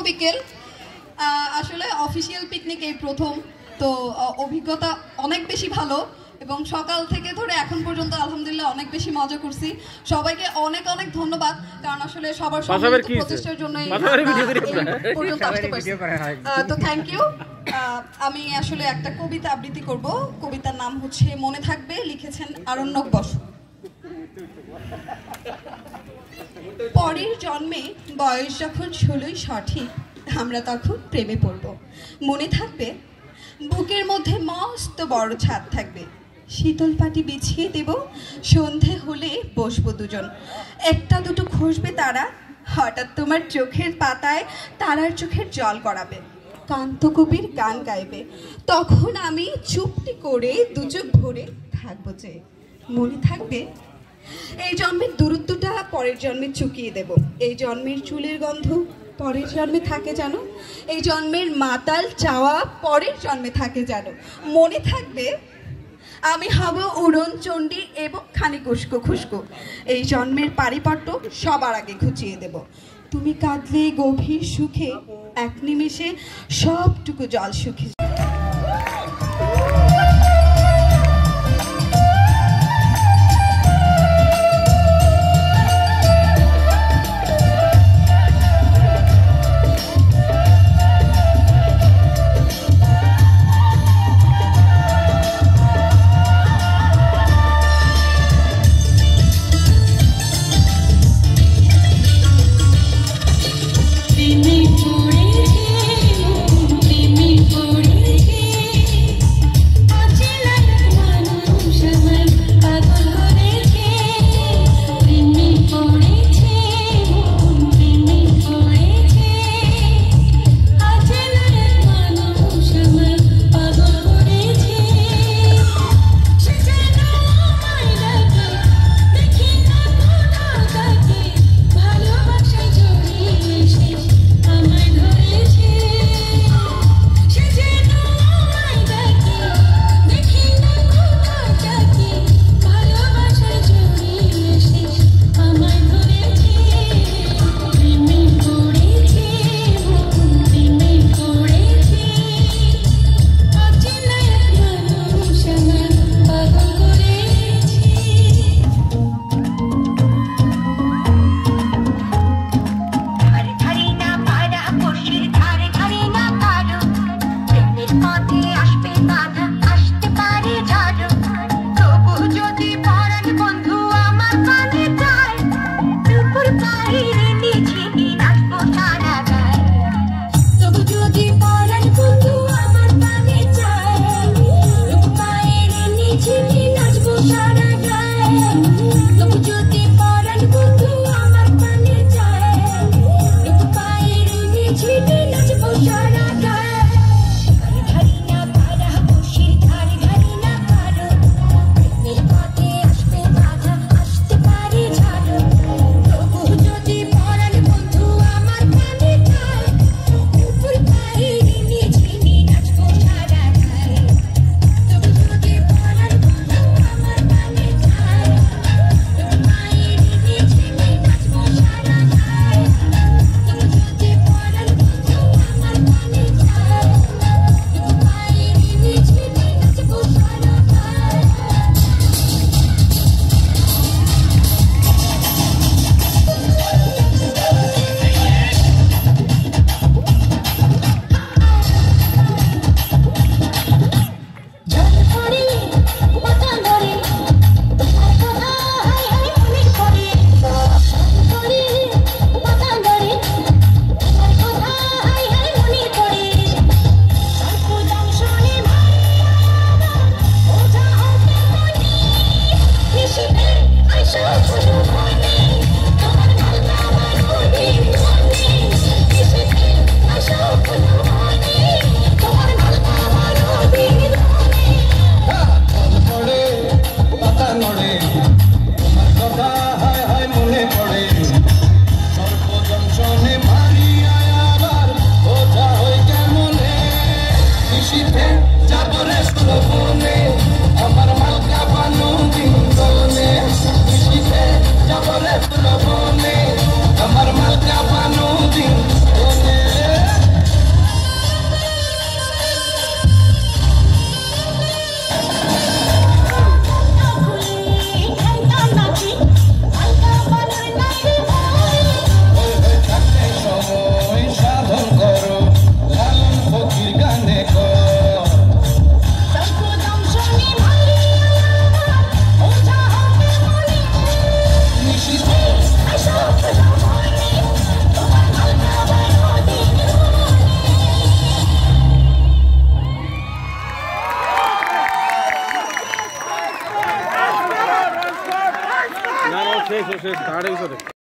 বিকেল। আসলে official picnic এই প্রথম, তো অভিজ্ঞতা অনেক বেশি ভালো এবং সকাল থেকে ধরে এখন পর্যন্ত আলহামদুলিল্লাহ অনেক বেশি মজা করছি। সবাইকে অনেক অনেক ধন্যবাদ, কারণ আসলে সবার প্রচেষ্টার জন্যই পর্যন্ত আসতে পারছি। তো থ্যাংক ইউ। আমি আসলে একটা কবিতা আবৃত্তি করব। কবিতার নাম হচ্ছে মনে থাকবে, লিখেছেন আরণ্যক বসু। পরের জন্মে বয়স যখন 16ই সঠিক, আমরা তখন প্রেমে পড়ব। মনে থাকবে বুকের মধ্যে মস্ত বড় ছাদ থাকবে, শীতল পাটি বিছিয়ে দেব, সন্ধে হলে বসবো দুজন, একটা দুটো খসবে তারা, হঠাৎ তোমার চোখের পাতায় তারার চোখের জল গড়াবে, কান্তকবির গান গাইবে, তখন আমি চুপটি করে দুচোখ ভরে থাকবো যে। মনে থাকবে এই জন্মের দূরত্বটা পরের জন্মে চুকিয়ে দেব, এই জন্মের চুলের গন্ধ পরের জন্মে থাকে জানো, এই জন্মের মাতাল চাওয়া পরের জন্মে থাকে জানো। মনে থাকবে আমি হব উড়ন চণ্ডী এবং খানিক উস্কো খুস্কো, এই জন্মের পারিপট্য সবার আগে ঘুচিয়ে দেব। তুমি কাঁদলে গভীর সুখে এক নিমেষে সবটুকু জল শুকিয়ে প্রেমে পড়ে সে দাঁড়িয়ে